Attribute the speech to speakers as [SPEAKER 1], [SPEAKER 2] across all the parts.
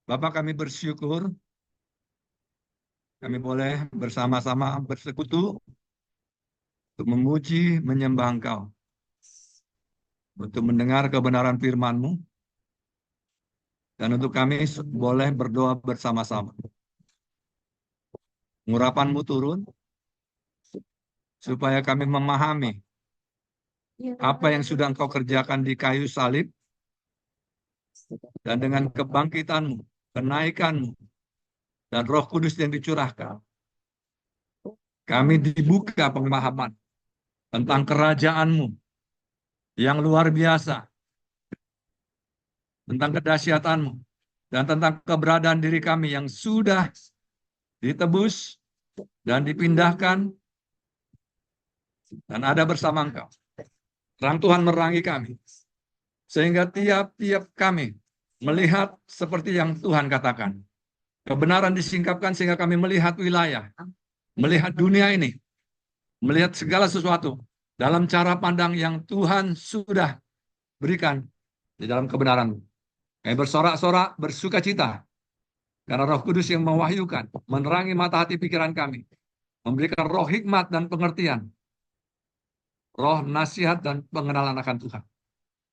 [SPEAKER 1] Bapak, kami bersyukur kami boleh bersama-sama bersekutu untuk memuji, menyembah Engkau, untuk mendengar kebenaran firman-Mu, dan untuk kami boleh berdoa bersama-sama. Urapan-Mu turun, supaya kami memahami apa yang sudah Engkau kerjakan di kayu salib, dan dengan kebangkitan-Mu, kenaikan-Mu, dan Roh Kudus yang dicurahkan, kami dibuka pemahaman tentang kerajaan-Mu yang luar biasa, tentang kedahsyatan-Mu, dan tentang keberadaan diri kami yang sudah ditebus dan dipindahkan dan ada bersama Engkau. Terang Tuhan menerangi kami, sehingga tiap-tiap kami melihat seperti yang Tuhan katakan. Kebenaran disingkapkan sehingga kami melihat wilayah, melihat dunia ini, melihat segala sesuatu dalam cara pandang yang Tuhan sudah berikan di dalam kebenaran. Kami bersorak-sorak, bersuka cita, karena Roh Kudus yang mewahyukan, menerangi mata hati pikiran kami, memberikan roh hikmat dan pengertian, roh nasihat dan pengenalan akan Tuhan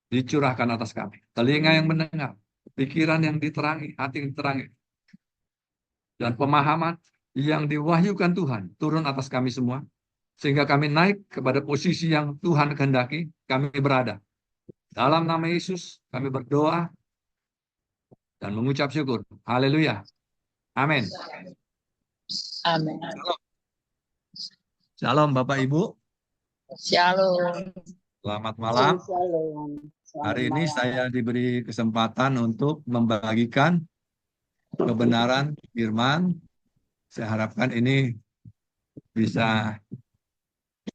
[SPEAKER 1] dicurahkan atas kami. Telinga yang mendengar, pikiran yang diterangi, hati yang diterangi, dan pemahaman yang diwahyukan Tuhan turun atas kami semua, sehingga kami naik kepada posisi yang Tuhan kehendaki kami berada. Dalam nama Yesus kami berdoa dan mengucap syukur. Haleluya. Amin.
[SPEAKER 2] Amin.
[SPEAKER 1] Shalom Bapak Ibu.
[SPEAKER 2] Shalom.
[SPEAKER 1] Selamat malam.
[SPEAKER 2] Shalom.
[SPEAKER 1] Hari ini saya diberi kesempatan untuk membagikan kebenaran firman. Saya harapkan ini bisa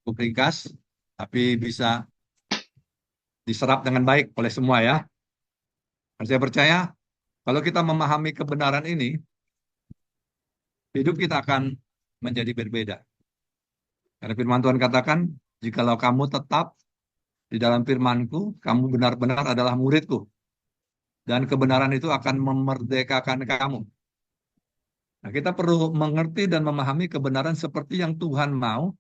[SPEAKER 1] cukup ringkas, tapi bisa diserap dengan baik oleh semua ya. Dan saya percaya kalau kita memahami kebenaran ini, hidup kita akan menjadi berbeda. Karena firman Tuhan katakan, jikalau kamu tetap di dalam firman-Ku, kamu benar-benar adalah murid-Ku. Dan kebenaran itu akan memerdekakan kamu. Nah, kita perlu mengerti dan memahami kebenaran seperti yang Tuhan mau,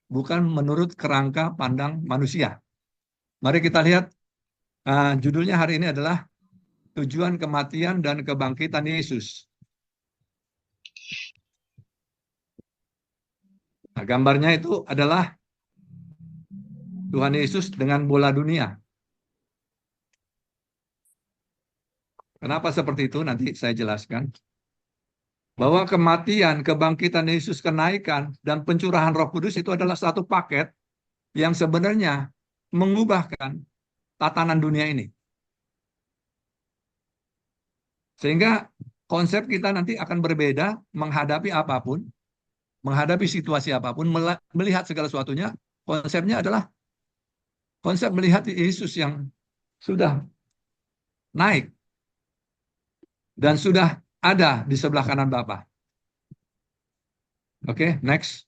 [SPEAKER 1] bukan menurut kerangka pandang manusia. Mari kita lihat, judulnya hari ini adalah tujuan kematian dan kebangkitan Yesus. Nah, gambarnya itu adalah Tuhan Yesus dengan bola dunia. Kenapa seperti itu? Nanti saya jelaskan. Bahwa kematian, kebangkitan Yesus, kenaikan, dan pencurahan Roh Kudus itu adalah satu paket yang sebenarnya mengubahkan tatanan dunia ini. Sehingga konsep kita nanti akan berbeda menghadapi apapun, menghadapi situasi apapun, melihat segala sesuatunya. Konsepnya adalah konsep melihat Yesus yang sudah naik dan sudah ada di sebelah kanan Bapa. Oke, next.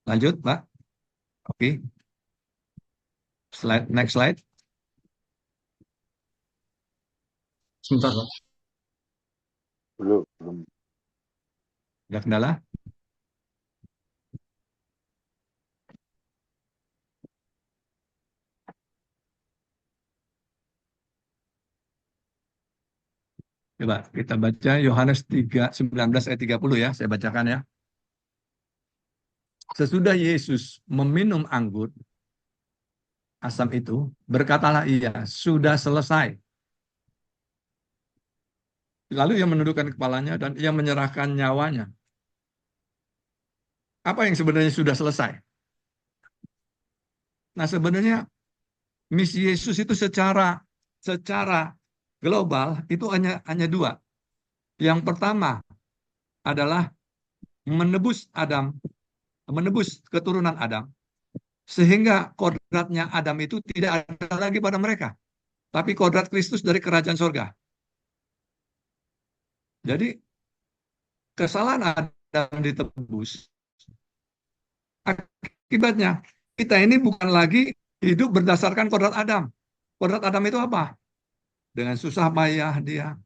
[SPEAKER 1] Lanjut, Pak. Oke. Next slide. Sebentar, Pak.
[SPEAKER 3] Belum.
[SPEAKER 1] Ada kendala? Coba kita baca Yohanes 3:19 ayat 30 ya, saya bacakan ya. Sesudah Yesus meminum anggur asam itu, berkatalah ia, sudah selesai. Lalu ia menundukkan kepalanya dan ia menyerahkan nyawanya. Apa yang sebenarnya sudah selesai? Nah, sebenarnya misi Yesus itu secara global itu hanya dua. Yang pertama adalah menebus keturunan Adam, sehingga kodratnya Adam itu tidak ada lagi pada mereka, tapi kodrat Kristus dari kerajaan sorga. Jadi kesalahan Adam ditebus, akibatnya kita ini bukan lagi hidup berdasarkan kodrat Adam, Kodrat Adam itu apa? Dengan susah payah dia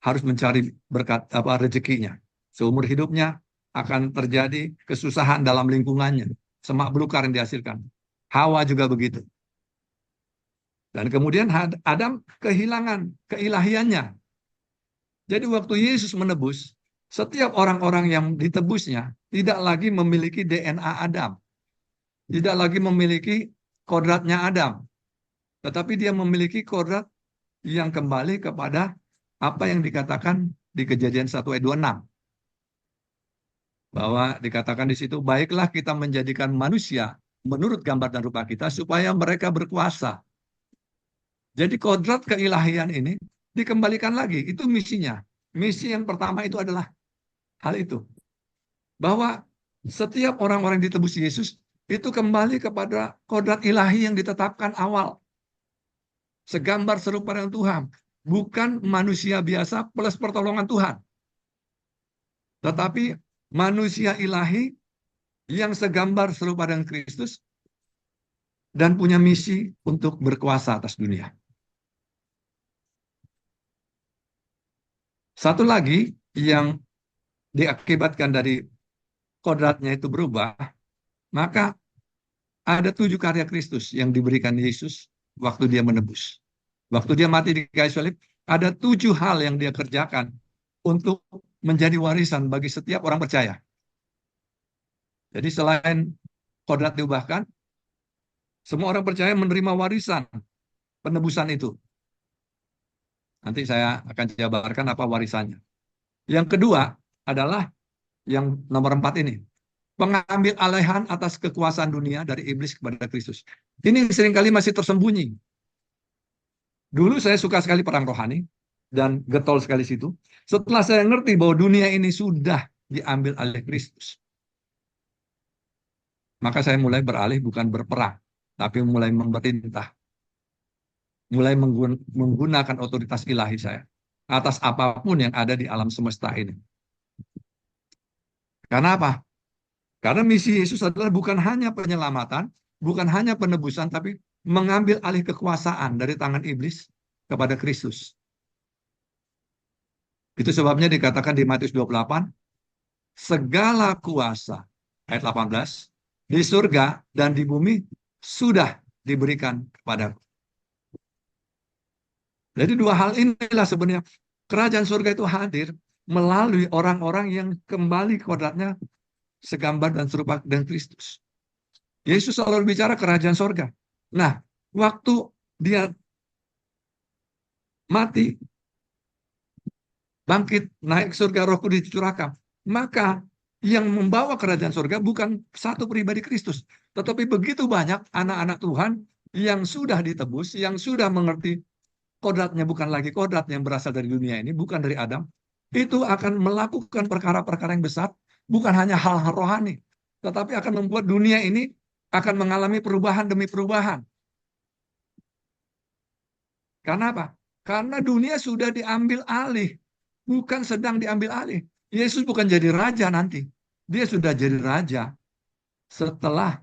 [SPEAKER 1] harus mencari berkat rezekinya. Seumur hidupnya akan terjadi kesusahan dalam lingkungannya. Semak belukar yang dihasilkan. Hawa juga begitu. Dan kemudian Adam kehilangan keilahiannya. Jadi waktu Yesus menebus, setiap orang-orang yang ditebusnya tidak lagi memiliki DNA Adam. Tidak lagi memiliki kodratnya Adam. Tetapi dia memiliki kodrat yang kembali kepada apa yang dikatakan di Kejadian 1 ayat 26. Bahwa dikatakan di situ, baiklah kita menjadikan manusia menurut gambar dan rupa kita supaya mereka berkuasa. Jadi kodrat keilahian ini dikembalikan lagi. Itu misinya. Misi yang pertama itu adalah hal itu. Bahwa setiap orang-orang yang ditebus Yesus itu kembali kepada kodrat ilahi yang ditetapkan awal. Segambar serupa dengan Tuhan. Bukan manusia biasa plus pertolongan Tuhan. Tetapi manusia ilahi yang segambar serupa dengan Kristus dan punya misi untuk berkuasa atas dunia. Satu lagi yang diakibatkan dari kodratnya itu berubah, maka ada 7 karya Kristus yang diberikan Yesus waktu dia menebus. Waktu dia mati di kayu salib, ada 7 hal yang dia kerjakan untuk menjadi warisan bagi setiap orang percaya. Jadi selain kodrat diubahkan, semua orang percaya menerima warisan penebusan itu. Nanti saya akan jabarkan apa warisannya. Yang kedua adalah yang nomor 4 ini. Pengambil alihan atas kekuasaan dunia dari iblis kepada Kristus. Ini seringkali masih tersembunyi. Dulu saya suka sekali perang rohani dan getol sekali situ. Setelah saya ngerti bahwa dunia ini sudah diambil oleh Kristus, maka saya mulai beralih bukan berperang, tapi mulai memerintah. Mulai menggunakan otoritas ilahi saya atas apapun yang ada di alam semesta ini. Karena apa? Karena misi Yesus adalah bukan hanya penyelamatan, bukan hanya penebusan, tapi mengambil alih kekuasaan dari tangan iblis kepada Kristus. Itu sebabnya dikatakan di Matius 28, segala kuasa, ayat 18, di surga dan di bumi sudah diberikan kepadaku. Jadi 2 hal inilah sebenarnya kerajaan surga itu hadir melalui orang-orang yang kembali kodratnya segambar dan serupa dengan Kristus. Yesus selalu bicara kerajaan surga. Nah, waktu dia mati, bangkit, naik surga, Roh Kudus dicurahkan, maka yang membawa kerajaan surga bukan satu pribadi Kristus, tetapi begitu banyak anak-anak Tuhan yang sudah ditebus, yang sudah mengerti kodratnya bukan lagi kodrat yang berasal dari dunia ini, bukan dari Adam, itu akan melakukan perkara-perkara yang besar, bukan hanya hal-hal rohani, tetapi akan membuat dunia ini akan mengalami perubahan demi perubahan. Karena apa? Karena dunia sudah diambil alih, bukan sedang diambil alih. Yesus bukan jadi raja nanti. Dia sudah jadi raja setelah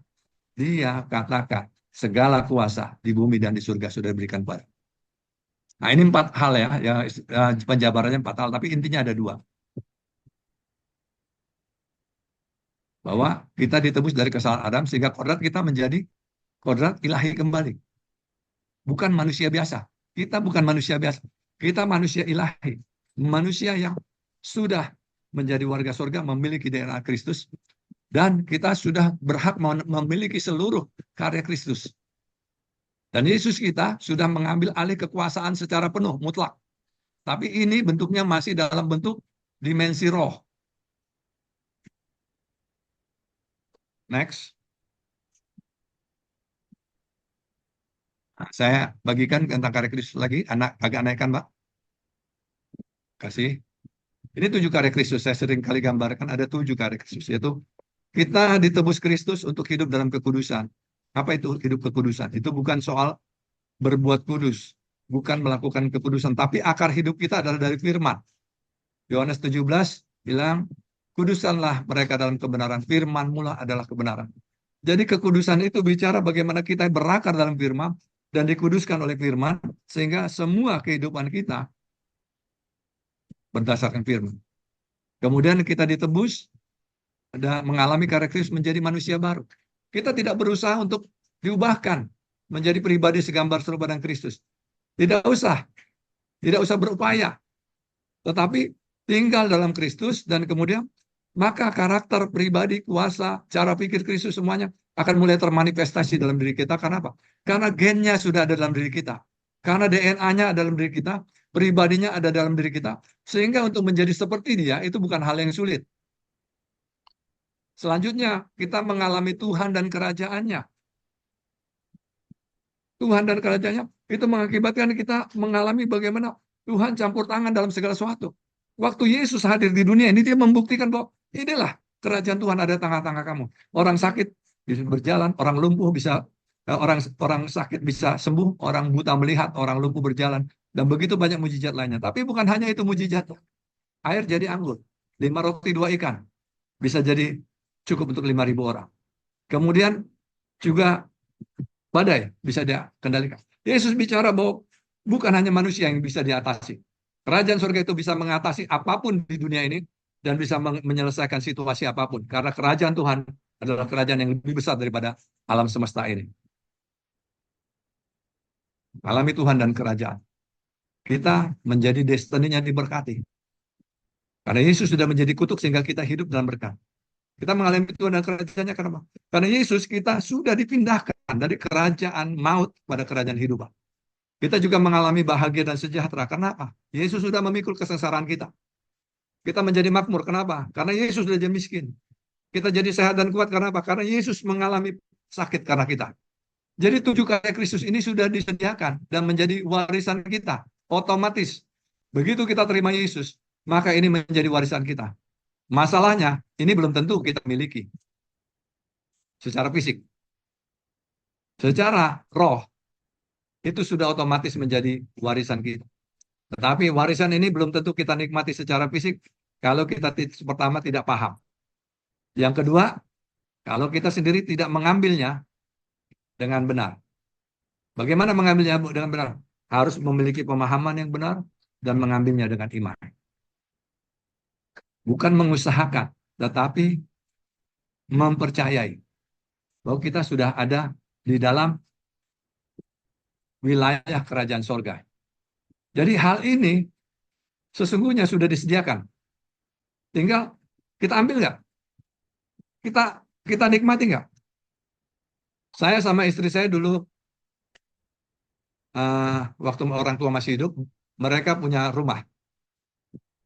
[SPEAKER 1] dia katakan segala kuasa di bumi dan di surga sudah diberikan pada. Nah, ini 4 hal ya, penjabarannya 4 hal, tapi intinya ada 2. Bahwa kita ditebus dari kesalahan Adam, sehingga kodrat kita menjadi kodrat ilahi kembali. Bukan manusia biasa. Kita bukan manusia biasa. Kita manusia ilahi. Manusia yang sudah menjadi warga surga, memiliki DNA Kristus, dan kita sudah berhak memiliki seluruh karya Kristus. Dan Yesus kita sudah mengambil alih kekuasaan secara penuh, mutlak. Tapi ini bentuknya masih dalam bentuk dimensi roh. Next. Nah, saya bagikan tentang karya Kristus lagi. Agak naikkan, Pak. Kasih. Ini 7 karya Kristus. Saya sering kali gambarkan ada 7 karya Kristus. Yaitu kita ditebus Kristus untuk hidup dalam kekudusan. Apa itu hidup kekudusan? Itu bukan soal berbuat kudus, bukan melakukan kekudusan, tapi akar hidup kita adalah dari firman. Yohanes 17 bilang, kudusanlah mereka dalam kebenaran, firman mula adalah kebenaran. Jadi kekudusan itu bicara bagaimana kita berakar dalam firman, dan dikuduskan oleh firman, sehingga semua kehidupan kita berdasarkan firman. Kemudian kita ditebus dan mengalami karakteristik menjadi manusia baru. Kita tidak berusaha untuk diubahkan menjadi pribadi segambar serupa dengan Kristus. Tidak usah berupaya, tetapi tinggal dalam Kristus dan kemudian maka karakter pribadi, kuasa, cara pikir Kristus semuanya akan mulai termanifestasi dalam diri kita. Karena apa? Karena gennya sudah ada dalam diri kita. Karena DNA-nya ada dalam diri kita, pribadinya ada dalam diri kita. Sehingga untuk menjadi seperti dia itu bukan hal yang sulit. Selanjutnya, kita mengalami Tuhan dan kerajaannya. Tuhan dan kerajaannya itu mengakibatkan kita mengalami bagaimana Tuhan campur tangan dalam segala sesuatu. Waktu Yesus hadir di dunia ini, dia membuktikan bahwa inilah kerajaan Tuhan ada di tengah-tengah kamu. Orang sakit bisa berjalan, orang lumpuh bisa, orang sakit bisa sembuh, orang buta melihat, orang lumpuh berjalan, dan begitu banyak mujizat lainnya. Tapi bukan hanya itu mujizat. Air jadi anggur, 5 roti 2 ikan, bisa jadi cukup untuk 5.000 orang. Kemudian juga badai bisa dia kendalikan. Yesus bicara bahwa bukan hanya manusia yang bisa diatasi. Kerajaan surga itu bisa mengatasi apapun di dunia ini dan bisa menyelesaikan situasi apapun. Karena kerajaan Tuhan adalah kerajaan yang lebih besar daripada alam semesta ini. Alami Tuhan dan kerajaan. Kita menjadi destininya diberkati. Karena Yesus sudah menjadi kutuk sehingga kita hidup dalam berkat. Kita mengalami Tuhan dan kerajaannya kenapa? Karena Yesus kita sudah dipindahkan dari kerajaan maut pada kerajaan hidup. Kita juga mengalami bahagia dan sejahtera. Kenapa? Yesus sudah memikul kesengsaraan kita. Kita menjadi makmur. Kenapa? Karena Yesus sudah jadi miskin. Kita jadi sehat dan kuat. Kenapa? Karena Yesus mengalami sakit karena kita. Jadi 7 karya Kristus ini sudah disediakan dan menjadi warisan kita. Otomatis. Begitu kita terima Yesus, maka ini menjadi warisan kita. Masalahnya, ini belum tentu kita miliki secara fisik. Secara roh, itu sudah otomatis menjadi warisan kita. Tetapi warisan ini belum tentu kita nikmati secara fisik kalau kita pertama tidak paham. Yang kedua, kalau kita sendiri tidak mengambilnya dengan benar. Bagaimana mengambilnya dengan benar? Harus memiliki pemahaman yang benar dan mengambilnya dengan iman. Bukan mengusahakan, tetapi mempercayai bahwa kita sudah ada di dalam wilayah kerajaan sorga. Jadi hal ini sesungguhnya sudah disediakan. Tinggal kita ambil nggak? Kita nikmati nggak? Saya sama istri saya dulu, waktu orang tua masih hidup, mereka punya rumah.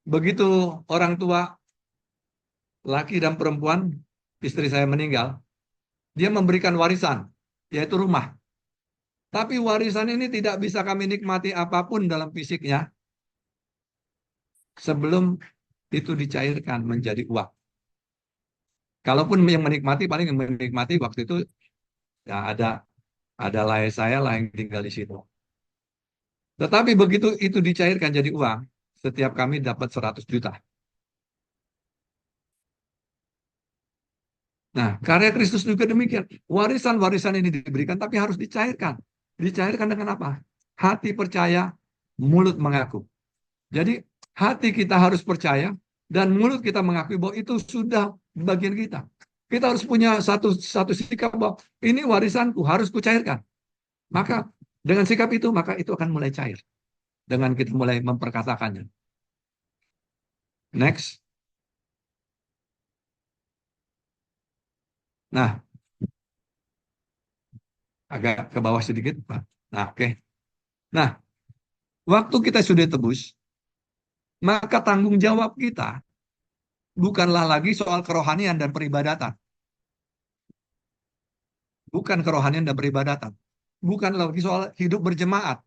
[SPEAKER 1] Begitu orang tua, laki dan perempuan, istri saya meninggal, dia memberikan warisan, yaitu rumah. Tapi warisan ini tidak bisa kami nikmati apapun dalam fisiknya sebelum itu dicairkan menjadi uang. Kalaupun yang menikmati, paling yang menikmati waktu itu ya ada layar saya lah yang tinggal di situ. Tetapi begitu itu dicairkan jadi uang, setiap kami dapat 100 juta. Nah, karya Kristus juga demikian. Warisan-warisan ini diberikan, tapi harus dicairkan. Dicairkan dengan apa? Hati percaya, mulut mengaku. Jadi, hati kita harus percaya, dan mulut kita mengakui bahwa itu sudah bagian kita. Kita harus punya satu sikap bahwa ini warisanku, harus kucairkan. Maka, dengan sikap itu, maka itu akan mulai cair. Dengan kita mulai memperkatakannya. Next. Nah, agak ke bawah sedikit, Pak. Nah, oke. Nah, waktu kita sudah tebus, maka tanggung jawab kita bukanlah lagi soal kerohanian dan peribadatan. Bukan kerohanian dan peribadatan. Bukan lagi soal hidup berjemaat.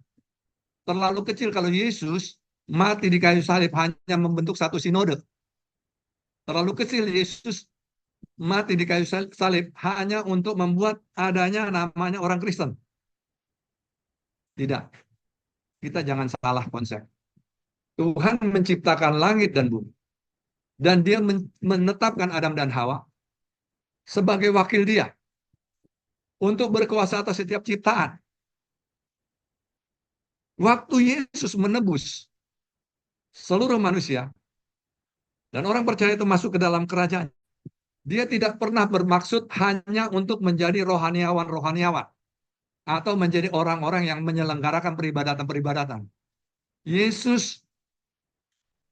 [SPEAKER 1] Terlalu kecil kalau Yesus mati di kayu salib hanya membentuk satu sinode. Terlalu kecil Yesus mati di kayu salib hanya untuk membuat adanya namanya orang Kristen. Tidak. Kita jangan salah konsep. Tuhan menciptakan langit dan bumi. Dan dia menetapkan Adam dan Hawa sebagai wakil dia untuk berkuasa atas setiap ciptaan. Waktu Yesus menebus seluruh manusia, dan orang percaya itu masuk ke dalam kerajaan, dia tidak pernah bermaksud hanya untuk menjadi rohaniawan-rohaniawan, atau menjadi orang-orang yang menyelenggarakan peribadatan-peribadatan. Yesus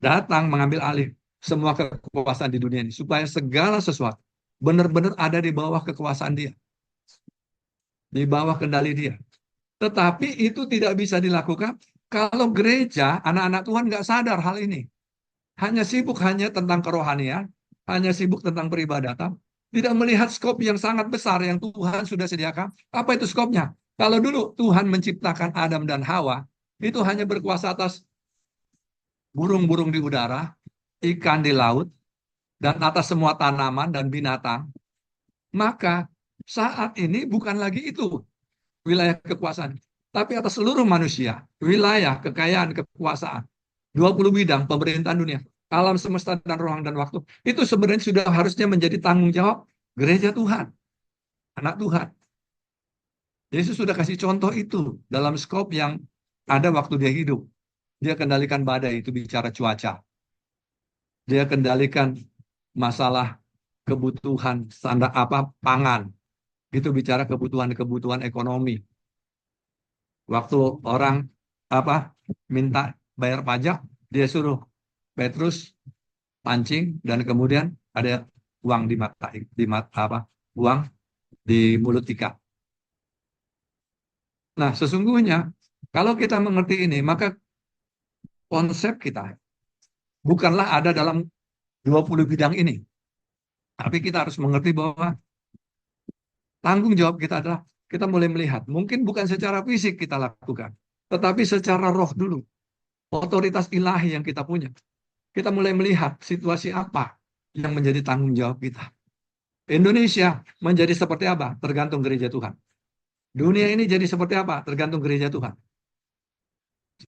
[SPEAKER 1] datang mengambil alih semua kekuasaan di dunia ini, supaya segala sesuatu benar-benar ada di bawah kekuasaan dia, di bawah kendali dia. Tetapi itu tidak bisa dilakukan kalau gereja, anak-anak Tuhan nggak sadar hal ini. Hanya sibuk hanya tentang kerohanian, hanya sibuk tentang peribadatan, tidak melihat skop yang sangat besar yang Tuhan sudah sediakan. Apa itu skopnya? Kalau dulu Tuhan menciptakan Adam dan Hawa, itu hanya berkuasa atas burung-burung di udara, ikan di laut, dan atas semua tanaman dan binatang. Maka saat ini bukan lagi itu wilayah kekuasaan, tapi atas seluruh manusia, wilayah, kekayaan, kekuasaan. 20 bidang pemerintahan dunia, alam semesta dan ruang dan waktu. Itu sebenarnya sudah harusnya menjadi tanggung jawab gereja Tuhan, anak Tuhan. Yesus sudah kasih contoh itu dalam skop yang ada waktu dia hidup. Dia kendalikan badai, itu bicara cuaca. Dia kendalikan masalah kebutuhan standar pangan. Itu bicara kebutuhan-kebutuhan ekonomi. Waktu orang minta bayar pajak, dia suruh Petrus pancing, dan kemudian ada uang uang di mulut ikan. Nah, sesungguhnya kalau kita mengerti ini, maka konsep kita bukanlah ada dalam 20 bidang ini. Tapi kita harus mengerti bahwa tanggung jawab kita adalah kita mulai melihat. Mungkin bukan secara fisik kita lakukan, tetapi secara roh dulu. Otoritas ilahi yang kita punya. Kita mulai melihat situasi apa yang menjadi tanggung jawab kita. Indonesia menjadi seperti apa? Tergantung gereja Tuhan. Dunia ini jadi seperti apa? Tergantung gereja Tuhan.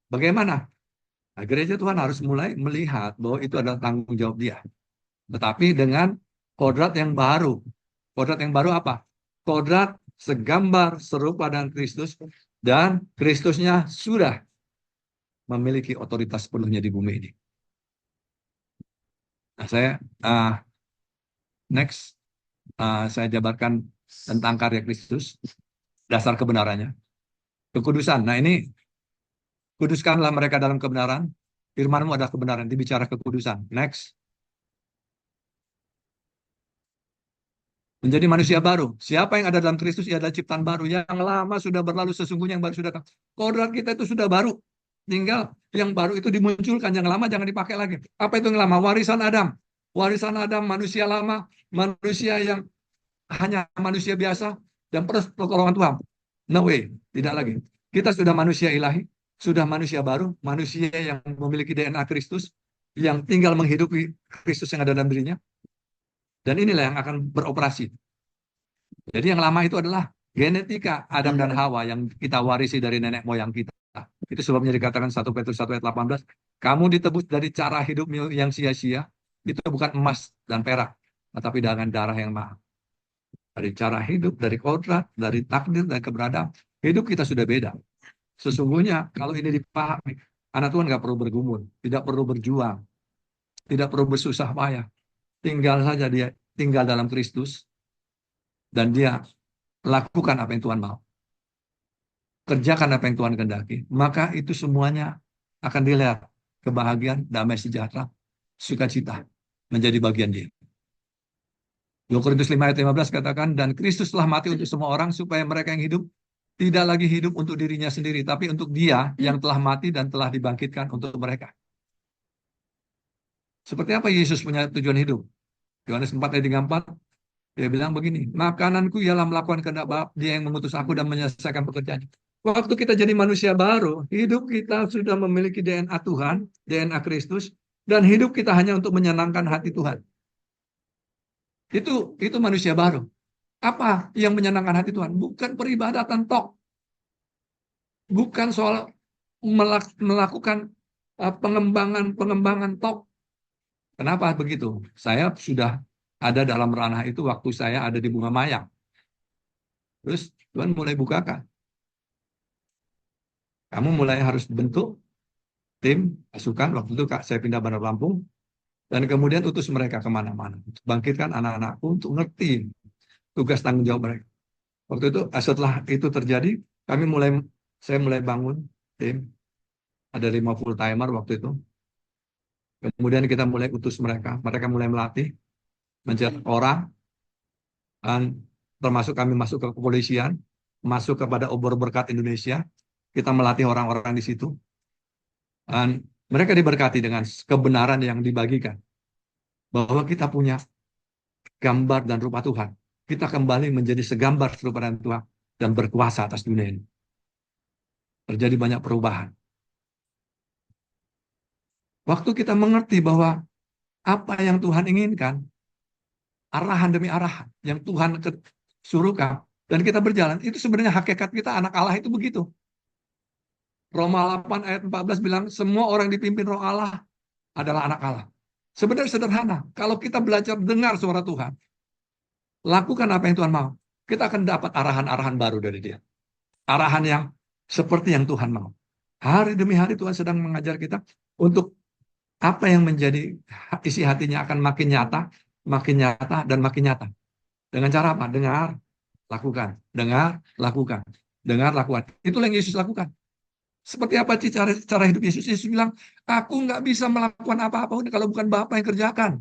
[SPEAKER 1] Bagaimana? Nah, gereja Tuhan harus mulai melihat bahwa itu adalah tanggung jawab dia. Tetapi dengan kodrat yang baru. Kodrat yang baru apa? Kodrat segambar serupa dengan Kristus, dan Kristusnya sudah memiliki otoritas penuhnya di bumi ini. Nah, saya jabarkan tentang karya Kristus, dasar kebenarannya, kekudusan. Nah, ini kuduskanlah mereka dalam kebenaran, firman-Mu adalah kebenaran, dibicara kekudusan. Next. Menjadi manusia baru. Siapa yang ada dalam Kristus, ia adalah ciptaan baru. Yang lama sudah berlalu, sesungguhnya yang baru sudah datang. Kodrat kita itu sudah baru. Tinggal yang baru itu dimunculkan, yang lama jangan dipakai lagi. Apa itu yang lama? Warisan Adam. Warisan Adam, manusia lama, manusia yang hanya manusia biasa, dan pertolongan Tuhan. No way, tidak lagi. Kita sudah manusia ilahi, sudah manusia baru, manusia yang memiliki DNA Kristus, yang tinggal menghidupi Kristus yang ada dalam dirinya. Dan inilah yang akan beroperasi. Jadi yang lama itu adalah genetika Adam dan Hawa yang kita warisi dari nenek moyang kita. Itu sebabnya dikatakan 1 Petrus 1 ayat 18, kamu ditebus dari cara hidup yang sia-sia, itu bukan emas dan perak, tetapi dengan darah yang mahal. Dari cara hidup, dari kodrat, dari takdir, dan keberadaan, hidup kita sudah beda. Sesungguhnya kalau ini dipahami, anak Tuhan nggak perlu bergumul, tidak perlu berjuang, tidak perlu bersusah payah. Tinggal saja dia tinggal dalam Kristus, dan dia lakukan apa yang Tuhan mau. Kerjakan apa yang Tuhan kehendaki. Maka itu semuanya akan dilihat. Kebahagiaan, damai sejahtera, sukacita menjadi bagian dia. 2 Korintus 5 ayat 15 katakan, dan Kristus telah mati untuk semua orang, supaya mereka yang hidup tidak lagi hidup untuk dirinya sendiri, tapi untuk Dia yang telah mati dan telah dibangkitkan untuk mereka. Seperti apa Yesus punya tujuan hidup? Yohanes 4 ayat 34, dia bilang begini, makananku ialah melakukan kehendak Bapa, Dia yang mengutus aku dan menyelesaikan pekerjaan. Waktu kita jadi manusia baru, hidup kita sudah memiliki DNA Tuhan, DNA Kristus, dan hidup kita hanya untuk menyenangkan hati Tuhan. Itu manusia baru. Apa yang menyenangkan hati Tuhan? Bukan peribadatan tok. Bukan soal melakukan pengembangan tok. Kenapa begitu? Saya sudah ada dalam ranah itu waktu saya ada di Bunga Mayang. Terus Tuhan mulai bukakan. Kamu mulai harus bentuk tim, pasukan. Waktu itu saya pindah Bandar Lampung, dan kemudian utus mereka kemana-mana. Untuk bangkitkan anak-anakku untuk ngerti tugas tanggung jawab mereka. Waktu itu, setelah itu terjadi, saya mulai bangun tim. Ada 5 full timer waktu itu. Kemudian kita mulai utus mereka. Mereka mulai melatih, mencetak orang, dan termasuk kami masuk ke kepolisian, masuk kepada obor berkat Indonesia. Kita melatih orang-orang di situ. Dan mereka diberkati dengan kebenaran yang dibagikan. Bahwa kita punya gambar dan rupa Tuhan. Kita kembali menjadi segambar serupa dengan Tuhan dan berkuasa atas dunia ini. Terjadi banyak perubahan. Waktu kita mengerti bahwa apa yang Tuhan inginkan, arahan demi arahan yang Tuhan suruhkan, dan kita berjalan, itu sebenarnya hakikat kita anak Allah itu begitu. Roma 8 ayat 14 bilang, semua orang dipimpin roh Allah adalah anak Allah. Sebenarnya sederhana. Kalau kita belajar dengar suara Tuhan, lakukan apa yang Tuhan mau, kita akan dapat arahan-arahan baru dari Dia. Arahan yang seperti yang Tuhan mau. Hari demi hari Tuhan sedang mengajar kita untuk apa yang menjadi isi hatinya akan makin nyata, dan makin nyata. Dengan cara apa? Dengar, lakukan. Dengar, lakukan. Dengar, lakukan. Itulah yang Yesus lakukan. Seperti apa sih cara hidup Yesus? Yesus bilang, aku nggak bisa melakukan apa-apa kalau bukan Bapa yang kerjakan.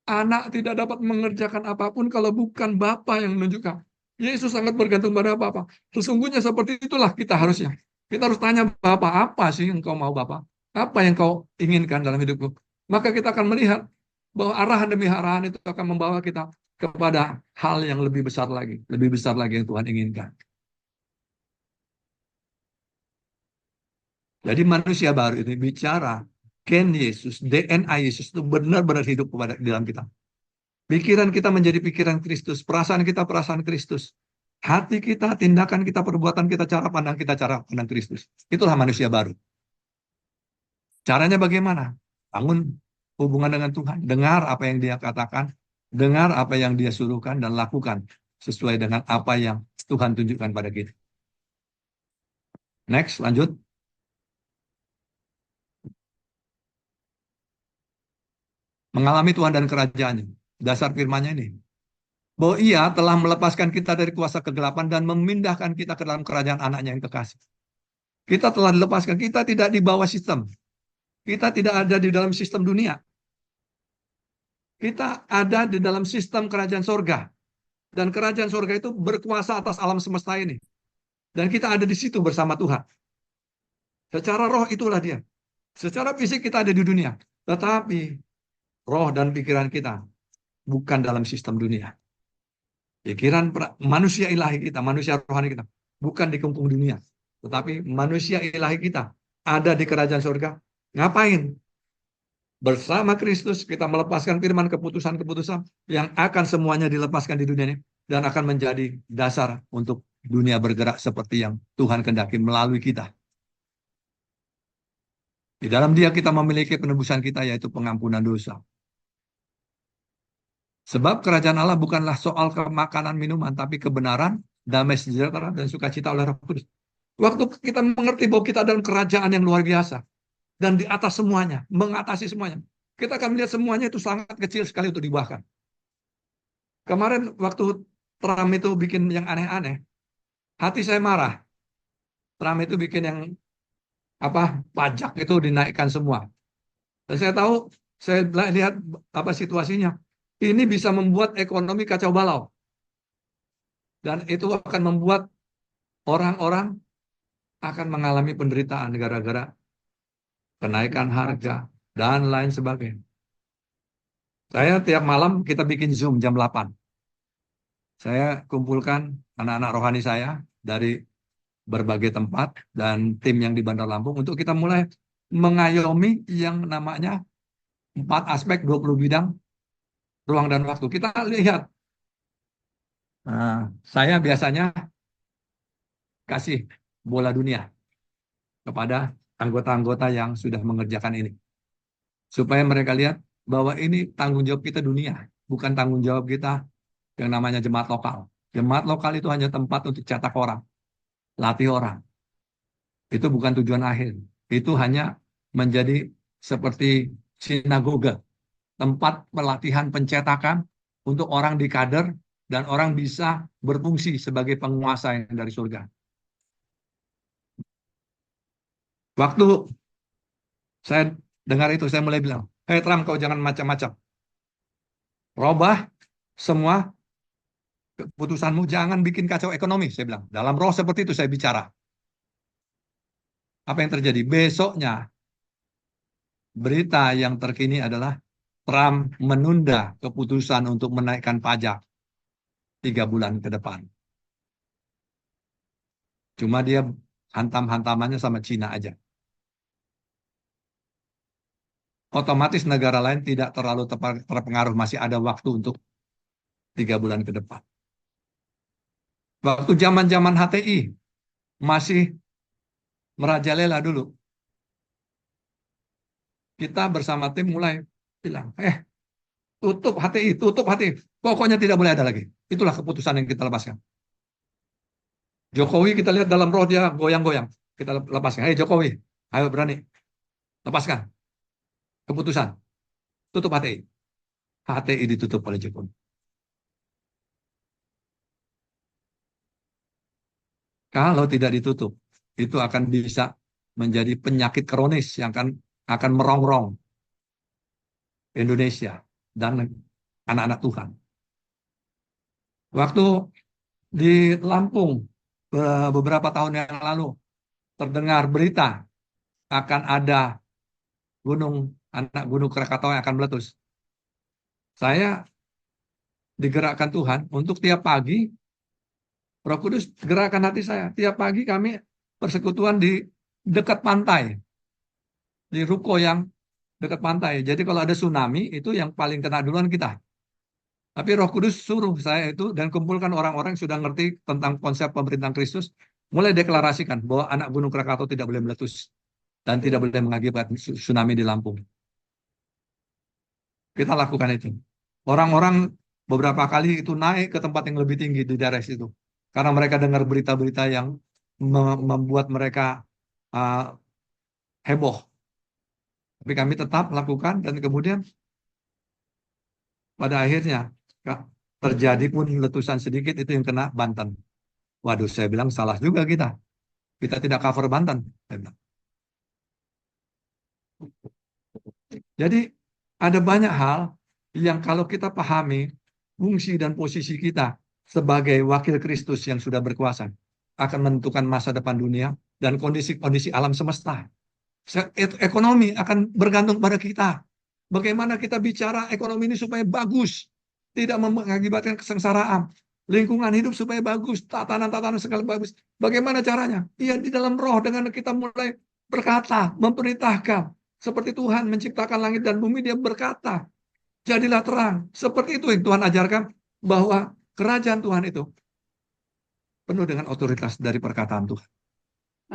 [SPEAKER 1] Anak tidak dapat mengerjakan apapun kalau bukan Bapa yang menunjukkan. Yesus sangat bergantung pada Bapa. Sesungguhnya seperti itulah kita harusnya. Kita harus tanya Bapa, apa sih yang kau mau Bapa? Apa yang kau inginkan dalam hidupku? Maka kita akan melihat bahwa arahan demi arahan itu akan membawa kita kepada hal yang lebih besar lagi yang Tuhan inginkan. Jadi manusia baru ini bicara gen Yesus, DNA Yesus itu benar-benar hidup kepada di dalam kita. Pikiran kita menjadi pikiran Kristus, perasaan kita perasaan Kristus. Hati kita, tindakan kita, perbuatan kita, cara pandang Kristus. Itulah manusia baru. Caranya bagaimana? Bangun hubungan dengan Tuhan, dengar apa yang Dia katakan, dengar apa yang Dia suruhkan, dan lakukan sesuai dengan apa yang Tuhan tunjukkan pada kita. Next, lanjut. Mengalami Tuhan dan kerajaannya. Dasar firman-Nya ini. Bahwa Ia telah melepaskan kita dari kuasa kegelapan dan memindahkan kita ke dalam kerajaan anaknya yang kekasih. Kita telah dilepaskan. Kita tidak di bawah sistem. Kita tidak ada di dalam sistem dunia. Kita ada di dalam sistem kerajaan sorga. Dan kerajaan sorga itu berkuasa atas alam semesta ini. Dan kita ada di situ bersama Tuhan. Secara roh itulah Dia. Secara fisik kita ada di dunia. Tetapi roh dan pikiran kita bukan dalam sistem dunia. Pikiran manusia ilahi kita, manusia rohani kita, bukan di kungkung dunia. Tetapi manusia ilahi kita ada di kerajaan surga. Ngapain? Bersama Kristus kita melepaskan firman keputusan-keputusan yang akan semuanya dilepaskan di dunia ini. Dan akan menjadi dasar untuk dunia bergerak seperti yang Tuhan kehendaki melalui kita. Di dalam Dia kita memiliki penebusan kita, yaitu pengampunan dosa. Sebab kerajaan Allah bukanlah soal makanan minuman, tapi kebenaran, damai sejahtera, dan sukacita oleh Roh Kudus. Waktu kita mengerti bahwa kita dalam kerajaan yang luar biasa, dan di atas semuanya, mengatasi semuanya, kita akan melihat semuanya itu sangat kecil sekali untuk dibuahkan. Kemarin waktu Trump itu bikin yang aneh-aneh, hati saya marah. Trump itu bikin yang pajak itu dinaikkan semua. Dan saya lihat situasinya. Ini bisa membuat ekonomi kacau balau. Dan itu akan membuat orang-orang akan mengalami penderitaan gara-gara kenaikan harga dan lain sebagainya. Saya tiap malam kita bikin Zoom jam 8. Saya kumpulkan anak-anak rohani saya dari berbagai tempat dan tim yang di Bandar Lampung untuk kita mulai mengayomi yang namanya 4 aspek 20 bidang ruang dan waktu. Kita lihat. Nah, saya biasanya kasih bola dunia kepada anggota-anggota yang sudah mengerjakan ini. Supaya mereka lihat bahwa ini tanggung jawab kita dunia, bukan tanggung jawab kita yang namanya jemaat lokal. Jemaat lokal itu hanya tempat untuk cetak orang, latih orang. Itu bukan tujuan akhir. Itu hanya menjadi seperti sinagoga, tempat pelatihan pencetakan untuk orang di kader dan orang bisa berfungsi sebagai penguasa yang dari surga. Waktu saya dengar itu, saya mulai bilang, "Hei Trump, kau jangan macam-macam. Robah semua keputusanmu, jangan bikin kacau ekonomi," saya bilang. Dalam roh seperti itu saya bicara. Apa yang terjadi? Besoknya, berita yang terkini adalah Trump menunda keputusan untuk menaikkan pajak 3 bulan ke depan. Cuma dia hantam-hantamannya sama Cina aja. Otomatis negara lain tidak terlalu terpengaruh, masih ada waktu untuk 3 bulan ke depan. Waktu zaman-zaman HTI masih merajalela dulu. Kita bersama tim mulai bilang, tutup HTI, tutup HTI. Pokoknya tidak boleh ada lagi. Itulah keputusan yang kita lepaskan. Jokowi kita lihat dalam roh dia goyang-goyang. Kita lepaskan. Hei Jokowi, ayo berani. Lepaskan keputusan. Tutup HTI. HTI ditutup oleh Jokowi. Kalau tidak ditutup, itu akan bisa menjadi penyakit kronis yang akan merongrong Indonesia dan anak-anak Tuhan. Waktu di Lampung beberapa tahun yang lalu terdengar berita akan ada anak gunung Krakatau yang akan meletus. Saya digerakkan Tuhan untuk tiap pagi, Roh Kudus gerakkan hati saya. Tiap pagi kami persekutuan di dekat pantai, di ruko yang dekat pantai. Jadi kalau ada tsunami, itu yang paling kena duluan kita. Tapi Roh Kudus suruh saya itu dan kumpulkan orang-orang yang sudah ngerti tentang konsep pemerintahan Kristus, mulai deklarasikan bahwa anak gunung Krakatau tidak boleh meletus dan tidak boleh mengakibatkan tsunami di Lampung. Kita lakukan itu. Orang-orang beberapa kali itu naik ke tempat yang lebih tinggi di daerah situ. Karena mereka dengar berita-berita yang membuat mereka heboh. Tapi kami tetap lakukan dan kemudian pada akhirnya terjadi pun letusan sedikit, itu yang kena Banten. Waduh, saya bilang salah juga kita. Kita tidak cover Banten. Jadi ada banyak hal yang kalau kita pahami fungsi dan posisi kita sebagai wakil Kristus yang sudah berkuasa akan menentukan masa depan dunia dan kondisi-kondisi alam semesta. Ekonomi akan bergantung pada kita. Bagaimana kita bicara ekonomi ini supaya bagus, tidak mengakibatkan kesengsaraan. Lingkungan hidup supaya bagus, tatanan-tatanan segala bagus. Bagaimana caranya? Iya, di dalam roh dengan kita mulai berkata, memerintahkan. Seperti Tuhan menciptakan langit dan bumi, dia berkata, jadilah terang. Seperti itu yang Tuhan ajarkan, bahwa kerajaan Tuhan itu penuh dengan otoritas dari perkataan Tuhan.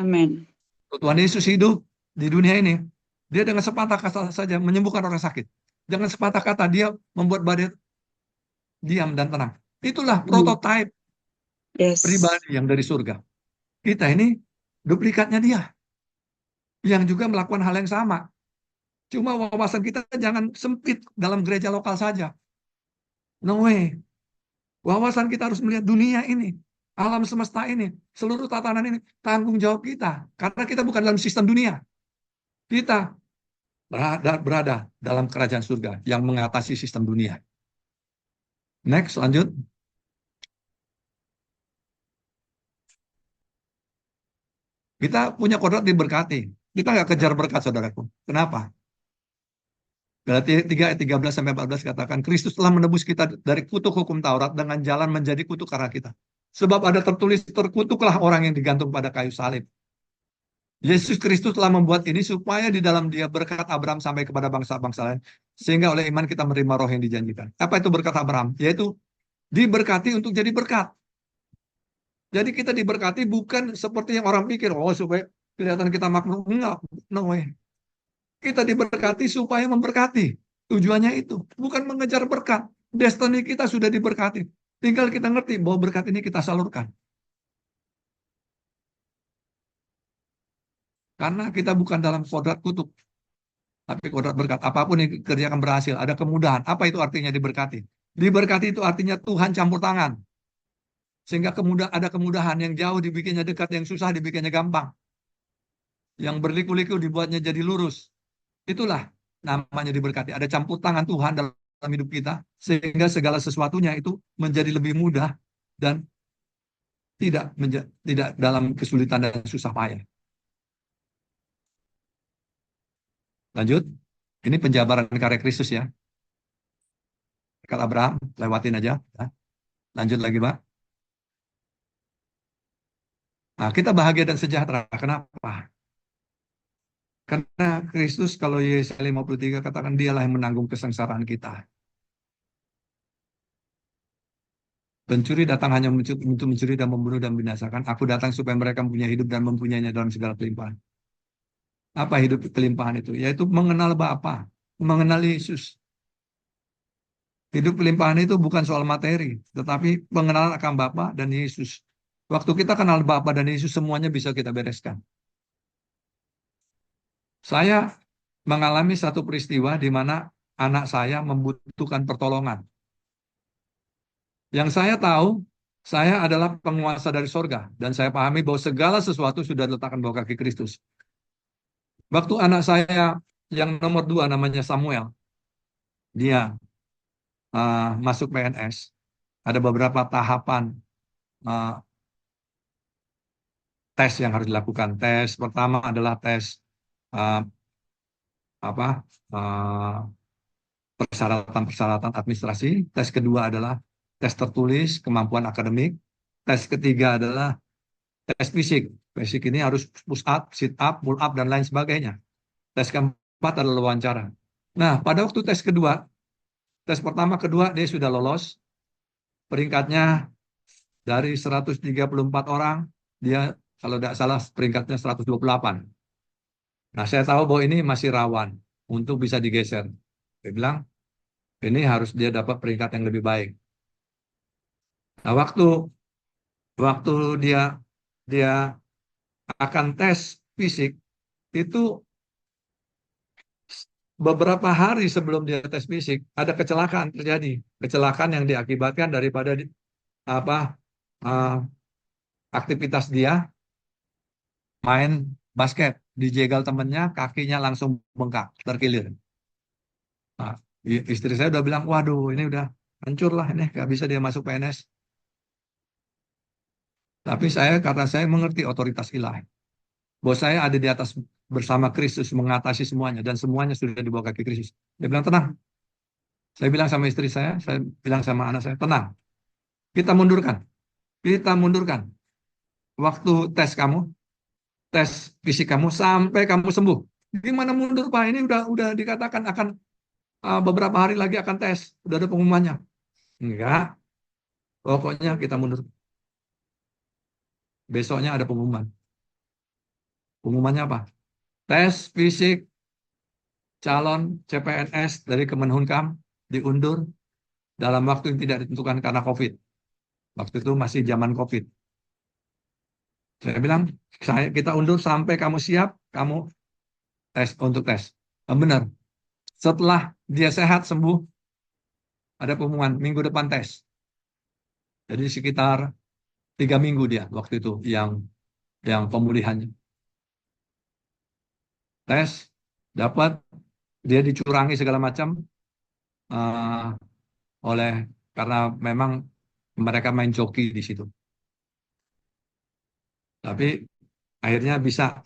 [SPEAKER 2] Amin.
[SPEAKER 1] Tuhan Yesus hidup di dunia ini, dia dengan sepatah kata saja menyembuhkan orang sakit. Dengan sepatah kata dia membuat badai diam dan tenang. Itulah prototipe pribadi yang dari surga. Kita ini duplikatnya dia, yang juga melakukan hal yang sama. Cuma wawasan kita jangan sempit dalam gereja lokal saja. No way. Wawasan kita harus melihat dunia ini, alam semesta ini, seluruh tatanan ini, tanggung jawab kita. Karena kita bukan dalam sistem dunia. Kita berada dalam kerajaan surga yang mengatasi sistem dunia. Next, lanjut. Kita punya kodrat diberkati. Kita nggak kejar berkat, saudaraku. Kenapa? Galatia 3 ayat 13-14 katakan, Kristus telah menebus kita dari kutuk hukum Taurat dengan jalan menjadi kutuk karena kita. Sebab ada tertulis, terkutuklah orang yang digantung pada kayu salib. Yesus Kristus telah membuat ini supaya di dalam dia berkat Abraham sampai kepada bangsa-bangsa lain. Sehingga oleh iman kita menerima roh yang dijanjikan. Apa itu berkat Abraham? Yaitu diberkati untuk jadi berkat. Jadi kita diberkati bukan seperti yang orang pikir, oh supaya kelihatan kita makmur. Enggak, no way. Kita diberkati supaya memberkati. Tujuannya itu. Bukan mengejar berkat. Destiny kita sudah diberkati. Tinggal kita ngerti bahwa berkat ini kita salurkan. Karena kita bukan dalam kodrat kutuk, tapi kodrat berkat. Apapun yang dikerjakan berhasil, ada kemudahan. Apa itu artinya diberkati? Diberkati itu artinya Tuhan campur tangan. Sehingga ada kemudahan, yang jauh dibikinnya dekat, yang susah dibikinnya gampang. Yang berliku-liku dibuatnya jadi lurus. Itulah namanya diberkati. Ada campur tangan Tuhan dalam hidup kita, sehingga segala sesuatunya itu menjadi lebih mudah dan tidak dalam kesulitan dan susah payah. Lanjut. Ini penjabaran karya Kristus ya. Kata Abraham, lewatin aja. Ya. Lanjut lagi, Pak. Nah, kita bahagia dan sejahtera. Kenapa? Karena Kristus, kalau Yesaya 53 katakan, dialah yang menanggung kesengsaraan kita. Pencuri datang hanya untuk mencuri dan membunuh dan membinasakan. Aku datang supaya mereka mempunyai hidup dan mempunyainya dalam segala kelimpahan. Apa hidup kelimpahan itu? Yaitu mengenal Bapa, mengenal Yesus. Hidup kelimpahan itu bukan soal materi, tetapi pengenalan akan Bapa dan Yesus. Waktu kita kenal Bapa dan Yesus, semuanya bisa kita bereskan. Saya mengalami satu peristiwa di mana anak saya membutuhkan pertolongan. Yang saya tahu, saya adalah penguasa dari sorga. Dan saya pahami bahwa segala sesuatu sudah diletakkan bawah kaki Kristus. Waktu anak saya yang nomor 2 namanya Samuel, dia masuk PNS, ada beberapa tahapan tes yang harus dilakukan. Tes pertama adalah tes uh, persyaratan administrasi. Tes kedua adalah tes tertulis, kemampuan akademik. Tes ketiga adalah tes fisik. Fisik ini harus push up, sit up, pull up, dan lain sebagainya. Tes keempat adalah wawancara. Nah, pada waktu tes kedua, tes pertama, kedua, dia sudah lolos. Peringkatnya dari 134 orang, dia kalau tidak salah peringkatnya 128. Nah, saya tahu bahwa ini masih rawan untuk bisa digeser. Dia bilang, ini harus dia dapat peringkat yang lebih baik. Nah, waktu dia akan tes fisik, itu beberapa hari sebelum dia tes fisik, ada kecelakaan terjadi. Kecelakaan yang diakibatkan daripada aktivitas dia main basket, dijegal temennya, kakinya langsung bengkak, terkilir. Nah, istri saya udah bilang, waduh ini udah hancur lah, ini nggak bisa dia masuk PNS. Tapi karena saya mengerti otoritas ilahi, bahwa saya ada di atas bersama Kristus mengatasi semuanya, dan semuanya sudah di bawah kaki Kristus. Dia bilang, tenang. Saya bilang sama istri saya bilang sama anak saya, tenang. Kita mundurkan. Kita mundurkan. Waktu tes fisik kamu sampai kamu sembuh. Gimana mundur Pak? Ini udah dikatakan akan beberapa hari lagi akan tes. Udah ada pengumumannya. Enggak. Pokoknya kita mundur. Besoknya ada pengumuman. Pengumumannya apa? Tes fisik calon CPNS dari Kemenhumkam diundur dalam waktu yang tidak ditentukan karena COVID. Waktu itu masih zaman COVID. Saya bilang, kita undur sampai kamu siap, kamu tes untuk tes. Benar. Setelah dia sehat, sembuh, ada pengumuman minggu depan tes. Jadi sekitar 3 minggu dia waktu itu yang pemulihannya. Tes, dapat, dia dicurangi segala macam karena memang mereka main joki di situ. Tapi akhirnya bisa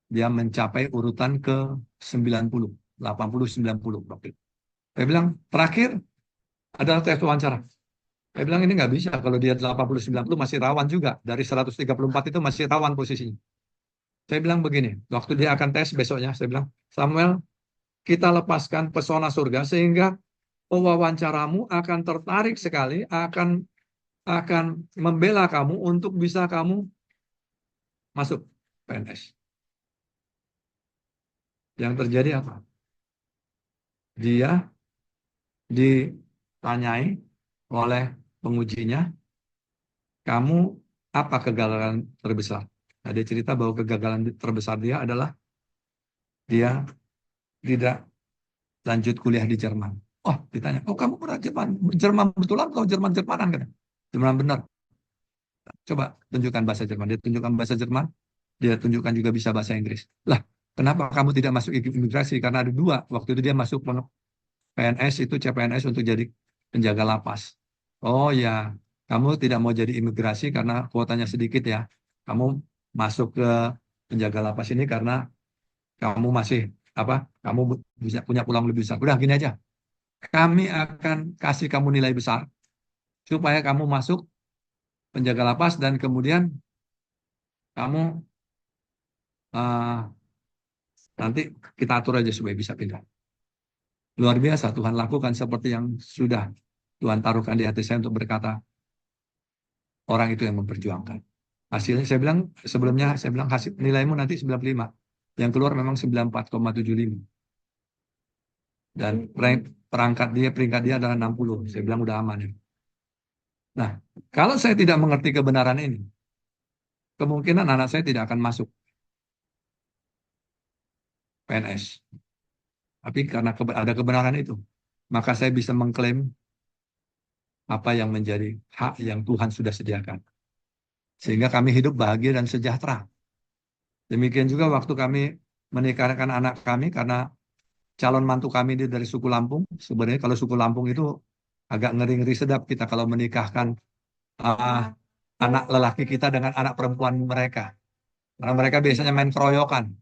[SPEAKER 1] dia mencapai urutan ke 90, 80, 90 waktu itu. Saya bilang, terakhir adalah tes wawancara. Saya bilang ini nggak bisa, kalau dia 80-90 masih rawan juga. Dari 134 itu masih rawan posisinya. Saya bilang begini, waktu dia akan tes besoknya, saya bilang, Samuel, kita lepaskan pesona surga sehingga pewawancaramu akan tertarik sekali, akan membela kamu untuk bisa kamu masuk PNS. Yang terjadi apa? Dia ditanyai oleh pengujinya, kamu apa kegagalan terbesar? Nah, dia cerita bahwa kegagalan terbesar dia adalah dia tidak lanjut kuliah di Jerman. Oh, ditanya, oh kamu pernah Jerman? Jerman betulan atau Jerman-Jermanan kan? Jerman benar. Coba tunjukkan bahasa Jerman. Dia tunjukkan bahasa Jerman, dia tunjukkan juga bisa bahasa Inggris. Lah, kenapa kamu tidak masuk imigrasi? Karena ada dua. Waktu itu dia masuk PNS, itu CPNS untuk jadi penjaga lapas. Oh ya, kamu tidak mau jadi imigrasi karena kuotanya sedikit ya. Kamu masuk ke penjaga lapas ini karena kamu masih apa? Kamu bisa punya peluang lebih besar. Udah gini aja. Kami akan kasih kamu nilai besar supaya kamu masuk penjaga lapas dan kemudian kamu nanti kita atur aja supaya bisa pindah. Luar biasa Tuhan lakukan seperti yang sudah Tuhan taruhkan di hati saya untuk berkata, orang itu yang memperjuangkan. Hasilnya saya bilang sebelumnya saya bilang hasil nilaimu nanti 95. Yang keluar memang 94,75. Dan peringkat dia adalah 60. Saya bilang udah aman ya. Nah, kalau saya tidak mengerti kebenaran ini, kemungkinan anak saya tidak akan masuk PNS. Tapi karena ada kebenaran itu, maka saya bisa mengklaim apa yang menjadi hak yang Tuhan sudah sediakan. Sehingga kami hidup bahagia dan sejahtera. Demikian juga waktu kami menikahkan anak kami, karena calon mantu kami dari suku Lampung. Sebenarnya kalau suku Lampung itu agak ngeri-ngeri sedap kita kalau menikahkan anak lelaki kita dengan anak perempuan mereka. Karena mereka biasanya main keroyokan.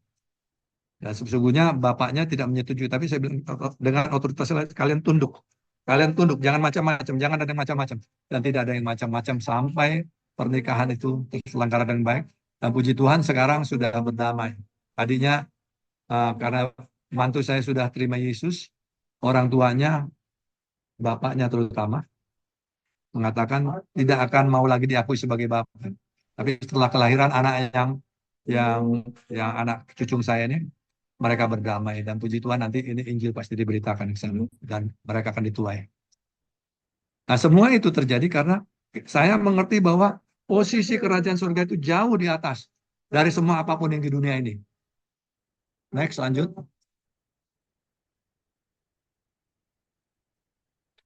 [SPEAKER 1] Dan sesungguhnya bapaknya tidak menyetujui. Tapi saya bilang dengan otoritas kalian tunduk. Kalian tunduk, jangan macam-macam, jangan ada yang macam-macam. Dan tidak ada yang macam-macam sampai pernikahan itu terselenggara dengan baik. Dan puji Tuhan sekarang sudah berdamai. Tadinya karena mantu saya sudah terima Yesus, orang tuanya, bapaknya terutama, mengatakan tidak akan mau lagi diakui sebagai bapak. Tapi setelah kelahiran anak yang anak cucung saya ini, mereka berdamai. Dan puji Tuhan nanti ini Injil pasti diberitakan ke sana dan mereka akan dituai. Nah, semua itu terjadi karena saya mengerti bahwa posisi kerajaan surga itu jauh di atas dari semua apapun yang di dunia ini. Next, lanjut.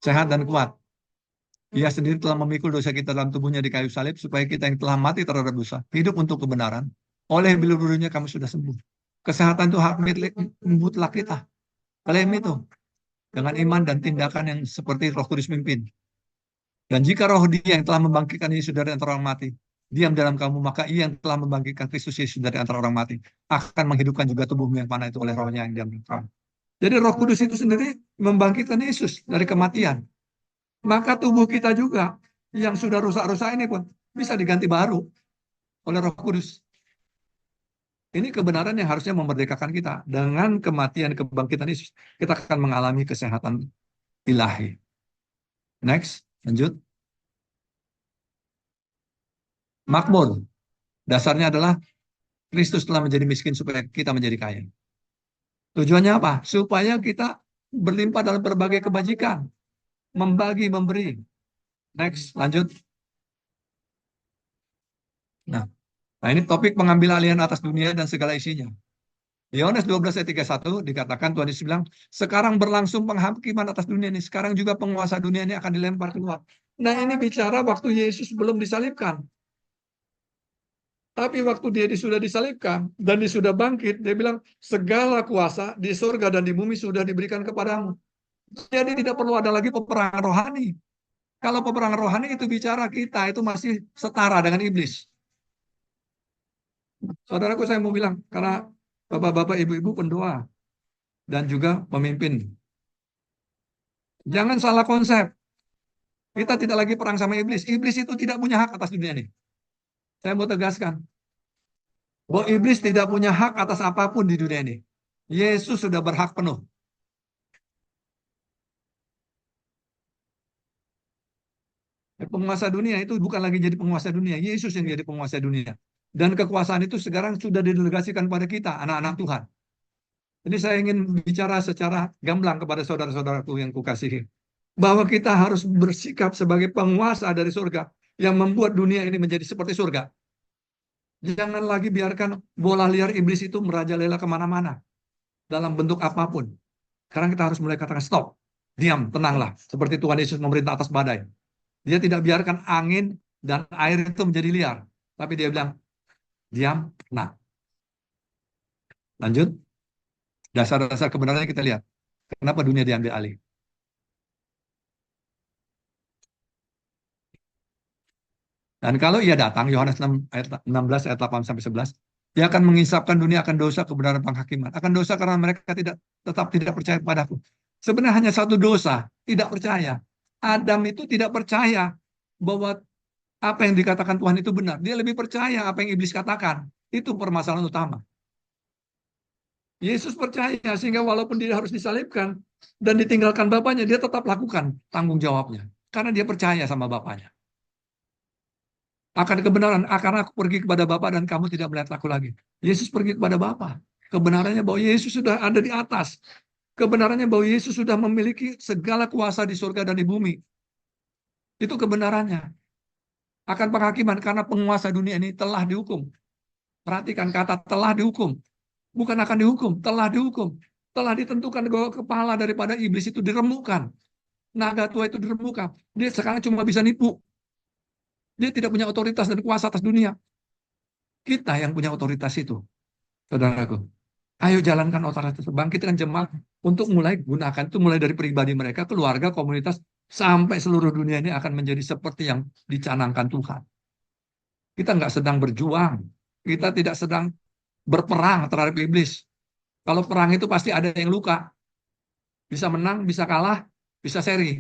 [SPEAKER 1] Sehat dan kuat. Dia sendiri telah memikul dosa kita dalam tubuhnya di kayu salib, supaya kita yang telah mati terhadap dosa, hidup untuk kebenaran. Oleh belu-belunya kamu sudah sembuh. Kesehatan itu hak mutlak kita. Klaim itu. Dengan iman dan tindakan yang seperti Roh Kudus pimpin. Dan jika roh dia yang telah membangkitkan Yesus dari antara orang mati diam dalam kamu, maka ia yang telah membangkitkan Kristus Yesus dari antara orang mati akan menghidupkan juga tubuhmu yang panah itu oleh rohnya yang diam dalam kamu. Jadi Roh Kudus itu sendiri membangkitkan Yesus dari kematian. Maka tubuh kita juga yang sudah rusak-rusak ini pun bisa diganti baru oleh Roh Kudus. Ini kebenaran yang harusnya memerdekakan kita. Dengan kematian, kebangkitan Yesus, kita akan mengalami kesehatan ilahi. Next, lanjut. Makmur. Dasarnya adalah Kristus telah menjadi miskin supaya kita menjadi kaya. Tujuannya apa? Supaya kita berlimpah dalam berbagai kebajikan. Membagi, memberi. Next, lanjut. Nah, ini topik pengambil alihan atas dunia dan segala isinya. Yohanes 12 ayat 31 dikatakan Tuhan Yesus bilang, sekarang berlangsung penghakiman atas dunia ini. Sekarang juga penguasa dunia ini akan dilempar keluar. Nah, ini bicara waktu Yesus belum disalibkan. Tapi waktu dia sudah disalibkan dan dia sudah bangkit, dia bilang, segala kuasa di surga dan di bumi sudah diberikan kepadamu. Jadi tidak perlu ada lagi peperangan rohani. Kalau peperangan rohani itu bicara kita, itu masih setara dengan iblis. Saudaraku, saya mau bilang, karena bapak-bapak, ibu-ibu pendoa, dan juga pemimpin. Jangan salah konsep. Kita tidak lagi perang sama iblis. Iblis itu tidak punya hak atas dunia ini. Saya mau tegaskan. Bahwa iblis tidak punya hak atas apapun di dunia ini. Yesus sudah berhak penuh. Penguasa dunia itu bukan lagi jadi penguasa dunia. Yesus yang jadi penguasa dunia. Dan kekuasaan itu sekarang sudah didelegasikan pada kita, anak-anak Tuhan. Jadi saya ingin bicara secara gamblang kepada saudara-saudaraku yang kukasihi. Bahwa kita harus bersikap sebagai penguasa dari surga yang membuat dunia ini menjadi seperti surga. Jangan lagi biarkan bola liar iblis itu merajalela kemana-mana dalam bentuk apapun. Sekarang kita harus mulai katakan stop, diam, tenanglah. Seperti Tuhan Yesus memerintah atas badai. Dia tidak biarkan angin dan air itu menjadi liar. Tapi dia bilang, diam, tenang. Lanjut. Dasar-dasar kebenarannya kita lihat. Kenapa dunia diambil alih? Dan kalau ia datang, Yohanes 6 ayat 16 ayat 8 sampai 11, dia akan mengisapkan dunia akan dosa, kebenaran, penghakiman. Akan dosa karena mereka tetap tidak percaya padaku. Sebenarnya hanya satu dosa, tidak percaya. Adam itu tidak percaya bahwa apa yang dikatakan Tuhan itu benar. Dia lebih percaya apa yang iblis katakan. Itu permasalahan utama. Yesus percaya sehingga walaupun dia harus disalibkan dan ditinggalkan Bapaknya, dia tetap lakukan tanggung jawabnya. Karena dia percaya sama Bapaknya. Akan kebenaran, akan aku pergi kepada Bapa dan kamu tidak melihat aku lagi. Yesus pergi kepada Bapa. Kebenarannya bahwa Yesus sudah ada di atas. Kebenarannya bahwa Yesus sudah memiliki segala kuasa di surga dan di bumi. Itu kebenarannya. Akan penghakiman karena penguasa dunia ini telah dihukum. Perhatikan kata telah dihukum. Bukan akan dihukum, telah dihukum. Telah ditentukan bahwa kepala daripada iblis itu diremukkan. Naga tua itu diremukkan. Dia sekarang cuma bisa nipu. Dia tidak punya otoritas dan kuasa atas dunia. Kita yang punya otoritas itu, saudaraku. Ayo jalankan otoritas, bangkitkan jemaat untuk mulai gunakan itu mulai dari pribadi mereka, keluarga, komunitas, sampai seluruh dunia ini akan menjadi seperti yang dicanangkan Tuhan. Kita nggak sedang berjuang, kita tidak sedang berperang terhadap iblis. Kalau perang itu pasti ada yang luka, bisa menang, bisa kalah, bisa seri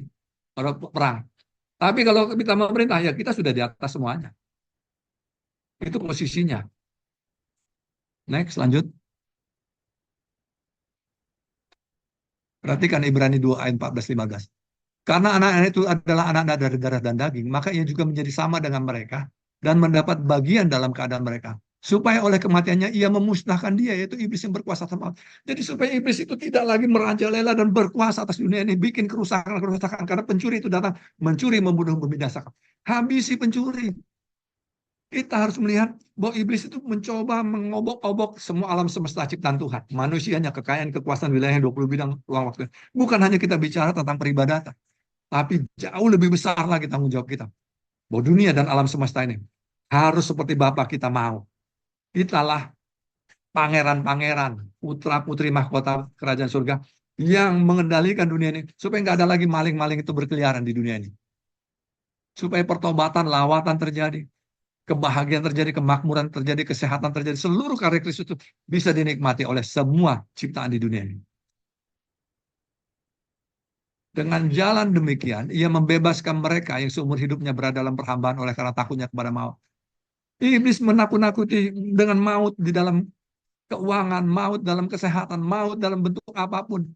[SPEAKER 1] pada perang. Tapi kalau kita memerintah, ya kita sudah di atas semuanya. Itu posisinya. Next, lanjut. Perhatikan Ibrani 2 ayat 14-15. Karena anak-anak itu adalah anak-anak dari darah dan daging, maka ia juga menjadi sama dengan mereka dan mendapat bagian dalam keadaan mereka. Supaya oleh kematiannya ia memusnahkan dia, yaitu iblis yang berkuasa atas maut. Jadi supaya iblis itu tidak lagi merajalela dan berkuasa atas dunia ini, bikin kerusakan-kerusakan. Karena pencuri itu datang mencuri, membunuh, membinasakan. Habisi pencuri. Kita harus melihat bahwa iblis itu mencoba mengobok-obok semua alam semesta ciptaan Tuhan. Manusianya, kekayaan, kekuasaan, wilayah, 20 bidang ruang waktu. Bukan hanya kita bicara tentang peribadatan, tapi jauh lebih besar lagi tanggung jawab kita. Bahwa dunia dan alam semesta ini harus seperti Bapa kita mau. Kitalah pangeran-pangeran, putra-putri mahkota kerajaan surga yang mengendalikan dunia ini. Supaya nggak ada lagi maling-maling itu berkeliaran di dunia ini. Supaya pertobatan, lawatan terjadi. Kebahagiaan terjadi, kemakmuran terjadi, kesehatan terjadi. Seluruh karya Kristus itu bisa dinikmati oleh semua ciptaan di dunia ini. Dengan jalan demikian, ia membebaskan mereka yang seumur hidupnya berada dalam perhambaan oleh karena takutnya kepada maut. Iblis menakut-nakuti dengan maut di dalam keuangan, maut dalam kesehatan, maut dalam bentuk apapun.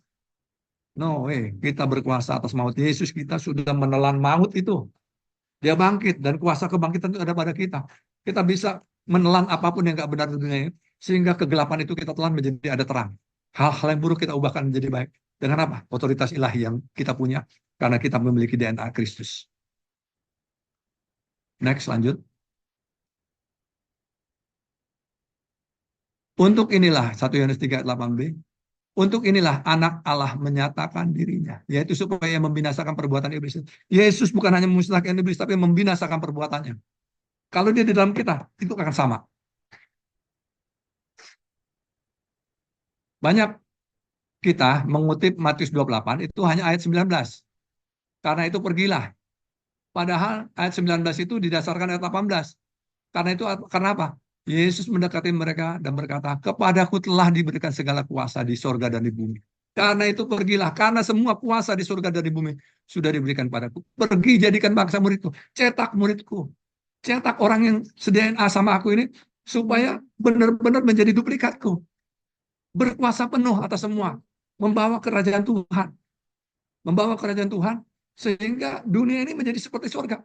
[SPEAKER 1] No, kita berkuasa atas maut. Yesus kita sudah menelan maut itu. Dia bangkit dan kuasa kebangkitan itu ada pada kita. Kita bisa menelan apapun yang nggak benar di dunia ini, sehingga kegelapan itu kita telan menjadi ada terang. Hal-hal yang buruk kita ubahkan menjadi baik. Dengan apa? Otoritas ilahi yang kita punya karena kita memiliki DNA Kristus. Next, lanjut. Untuk inilah 1 Yohanes 3 ayat 8b. Untuk inilah anak Allah menyatakan dirinya, yaitu supaya membinasakan perbuatan iblis. Yesus bukan hanya memusnahkan iblis, tapi membinasakan perbuatannya. Kalau dia di dalam kita, itu akan sama. Banyak kita mengutip Matius 28, itu hanya ayat 19. Karena itu pergilah. Padahal ayat 19 itu didasarkan ayat 18. Karena itu, karena apa? Yesus mendekati mereka dan berkata, kepadaku telah diberikan segala kuasa di sorga dan di bumi. Karena itu pergilah, karena semua kuasa di surga dan di bumi sudah diberikan padaku. Pergi jadikan bangsa muridku, cetak muridku. Cetak orang yang se-DNA sama aku ini, supaya benar-benar menjadi duplikatku. Berkuasa penuh atas semua. Membawa kerajaan Tuhan. Membawa kerajaan Tuhan, sehingga dunia ini menjadi seperti surga.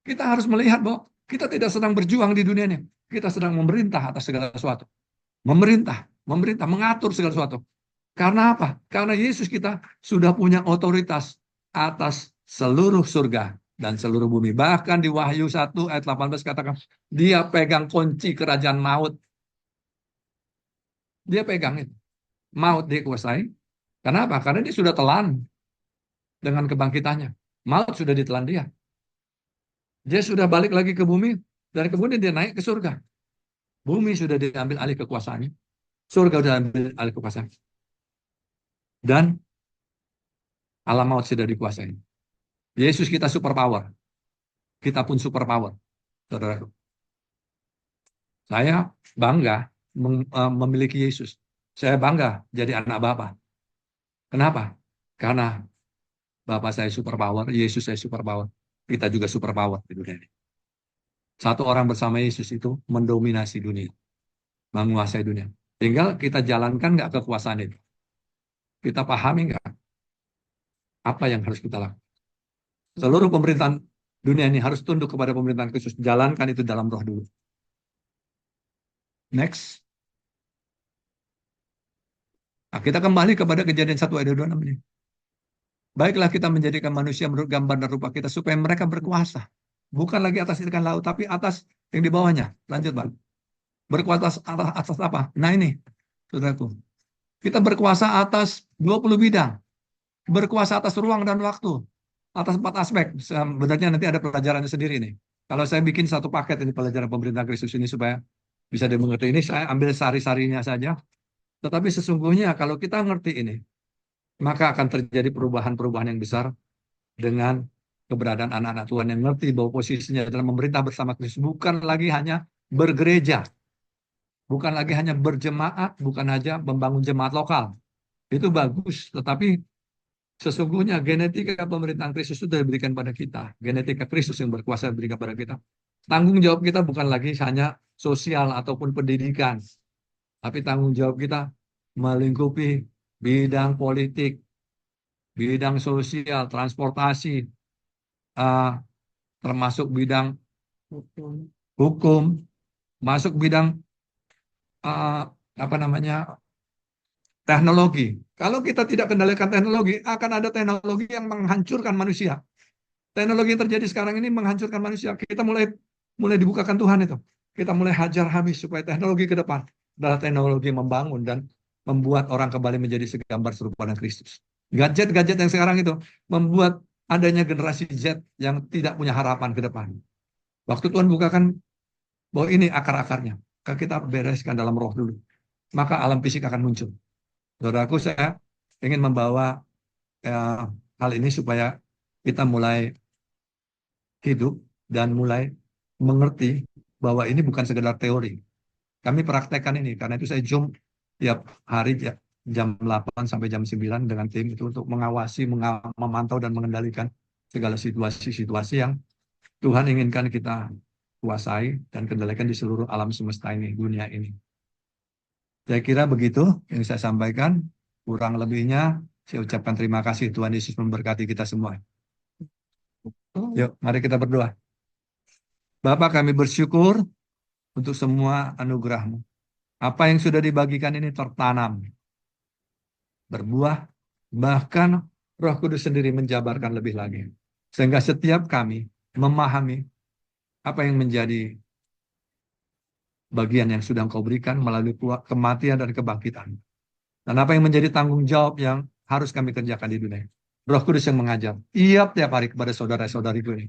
[SPEAKER 1] Kita harus melihat bahwa kita tidak sedang berjuang di dunia ini. Kita sedang memerintah atas segala sesuatu. Memerintah, mengatur segala sesuatu. Karena apa? Karena Yesus kita sudah punya otoritas atas seluruh surga dan seluruh bumi. Bahkan di Wahyu 1 ayat 18 katakan, dia pegang kunci kerajaan maut. Dia pegang itu. Maut dia kuasai. Kenapa? Karena dia sudah telan dengan kebangkitannya. Maut sudah ditelan dia. Dia sudah balik lagi ke bumi, dan kemudian dia naik ke surga. Bumi sudah diambil alih kekuasaannya. Surga sudah diambil alih kekuasaannya. Dan alam maut sudah dikuasai. Yesus kita super power. Kita pun super power. Saudara. Saya bangga memiliki Yesus. Saya bangga jadi anak Bapa. Kenapa? Karena Bapak saya super power, Yesus saya super power. Kita juga super power di dunia ini. Satu orang bersama Yesus itu mendominasi dunia. Menguasai dunia. Tinggal kita jalankan nggak kekuasaan itu. Kita pahami nggak apa yang harus kita lakukan. Seluruh pemerintahan dunia ini harus tunduk kepada pemerintahan Kristus. Jalankan itu dalam roh dulu. Next. Nah, kita kembali kepada Kejadian 1 ayat 26 ini. Baiklah kita menjadikan manusia menurut gambar dan rupa kita supaya mereka berkuasa. Bukan lagi atas ikan laut, tapi atas yang di bawahnya. Lanjut, Bang. Berkuasa atas apa? Nah ini, saudaraku. Kita berkuasa atas 20 bidang. Berkuasa atas ruang dan waktu. Atas 4 aspek. Sebenarnya nanti ada pelajarannya sendiri nih. Kalau saya bikin satu paket ini pelajaran pemerintahan Kristus ini supaya bisa dimengerti ini, saya ambil sari-sarinya saja. Tetapi sesungguhnya kalau kita ngerti ini, maka akan terjadi perubahan-perubahan yang besar dengan keberadaan anak-anak Tuhan yang ngerti bahwa posisinya adalah memerintah bersama Kristus. Bukan lagi hanya bergereja. Bukan lagi hanya berjemaat, bukan hanya membangun jemaat lokal. Itu bagus, tetapi sesungguhnya genetika pemerintahan Kristus sudah diberikan pada kita. Genetika Kristus yang berkuasa diberikan pada kita. Tanggung jawab kita bukan lagi hanya sosial ataupun pendidikan. Tapi tanggung jawab kita melingkupi bidang politik, bidang sosial, transportasi, termasuk bidang hukum, masuk bidang teknologi. Kalau kita tidak kendalikan teknologi, akan ada teknologi yang menghancurkan manusia. Teknologi yang terjadi sekarang ini menghancurkan manusia. Kita mulai dibukakan Tuhan itu. Kita mulai hajar habis supaya teknologi ke depan adalah teknologi membangun dan membuat orang kembali menjadi segambar serupa dengan Kristus. Gadget-gadget yang sekarang itu membuat adanya generasi Z yang tidak punya harapan ke depan. Waktu Tuhan bukakan bahwa ini akar-akarnya, kita bereskan dalam roh dulu, maka alam fisik akan muncul. Saudaraku, saya ingin membawa hal ini supaya kita mulai hidup dan mulai mengerti bahwa ini bukan sekedar teori. Kami praktekkan ini, karena itu saya Zoom tiap hari jam 8 sampai jam 9 dengan tim itu untuk mengawasi, memantau dan mengendalikan segala situasi-situasi yang Tuhan inginkan kita kuasai dan kendalikan di seluruh alam semesta ini, dunia ini. Saya kira begitu yang saya sampaikan. Kurang lebihnya saya ucapkan terima kasih. Tuhan Yesus memberkati kita semua. Yuk, mari kita berdoa. Bapa, kami bersyukur untuk semua anugerah-Mu. Apa yang sudah dibagikan ini tertanam, berbuah, bahkan Roh Kudus sendiri menjabarkan lebih lagi. Sehingga setiap kami memahami apa yang menjadi bagian yang sudah Engkau berikan melalui kematian dan kebangkitan. Dan apa yang menjadi tanggung jawab yang harus kami kerjakan di dunia. Roh Kudus yang mengajar tiap hari kepada saudara-saudariku ini.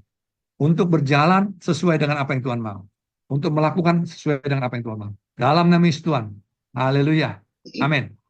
[SPEAKER 1] Untuk berjalan sesuai dengan apa yang Tuhan mau. Untuk melakukan sesuai dengan apa yang Tuhan mau. Dalam nama Yesus Tuhan. Haleluya. Amin.